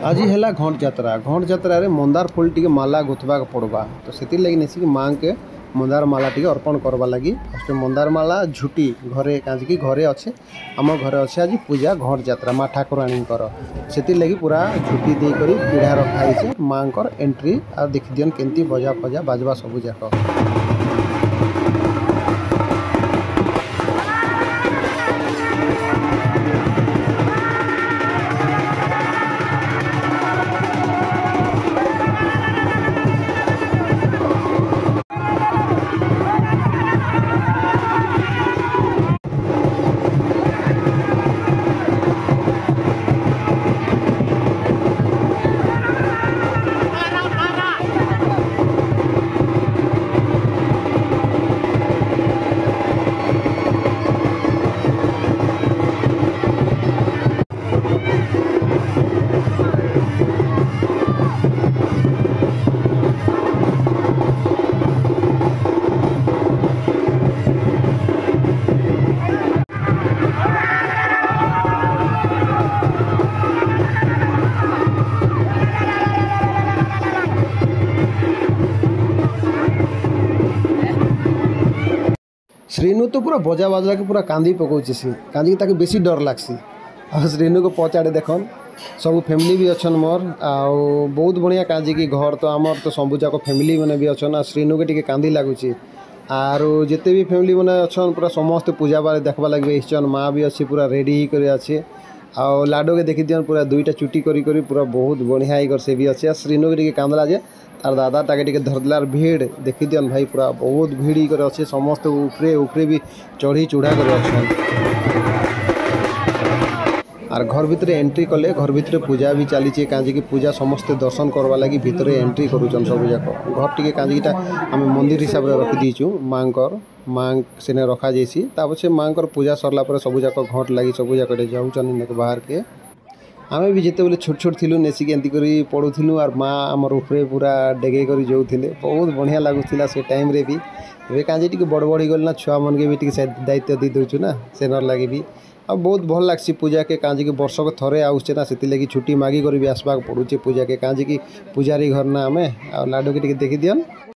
आज है घंट जात्रा रे मंदार फूल टी माला गुथवा पड़वा तो से लगी निश्चित माँ के मंदार माला टी अर्पण करवा लगी फर्स्ट मंदार माला झुटी घरे कहीं घरे अच्छे आम घरे अच्छे आज पूजा घंट जात्रा माँ ठाकुराणी से लगी पूरा झुटी देकर पीढ़ा रखाई माँ एंट्री आ देखी दियन केमती बजा फजा बाजवा सबू जाक। श्रीनु तो पूरा बजा बाजा के पूरा कांदी पकाउछि सी कांदी ताके बेसी डर लागसी आ श्रीनु को पचाड़े देखन सब फैमिली भी अच्छन मोर आ बहुत बढ़िया काजी की घर तो आमर तो सब जाक फैमिली मैंने भी अच्छन आ श्रीनु के टिके कांदी लागुछि आर जिते भी फैमिली मैंने अच्छन पूरा समस्त पूजा बारे देखबा लगे इच्छन माँ भी अच्छी पूरा रेडी ही करे अच्छे आ लाडो के देखी दियन पूरा दुईटा चुटी करी पूरा बहुत बढ़िया ही कर से भी अच्छे श्रीनु के टिके कांदला जे तार दादा ताके टिके धरलार भीड़ देखी दियन भाई पूरा बहुत भीड़ ही करे अच्छे समस्त ऊपरे भी चढ़ी चूढ़ा करे अच्छे आर घर भितर एंट्री कले घर भितर पूजा भी चली काजी की पूजा समस्त दर्शन करवा लगी भितर एंट्री करूचन सब जाक घर टी काजीटा आम मंदिर हिसाब से रखी दीचु माँ सेने रखा जाइसी तापछे माँ पूजा सरला पर सब जाक घंट लगी सब जाक जाऊन बाहर के आमे भी जिते बोले छोट छोट थिलु नेसिक एंती करी पढ़ुथिलु आर माँ आमर उपरे पूरा डेगे करी जाऊथिले बहुत बढ़िया लगुला से टाइम रे भी ए काजी टी बड़ बड़ी गल ना छुआ मन के भी टी दायित्व दी दउछु ना सेनर लगे भी आ बहुत भल लागसी पूजा के काजी के वर्षक थरे आउचे ना से लगी छुट्टी मागी कर भी आसबाक पड़ुचे पूजा के काजी की पूजारी घर ना आमे आ लाडू के टी देखी दियन।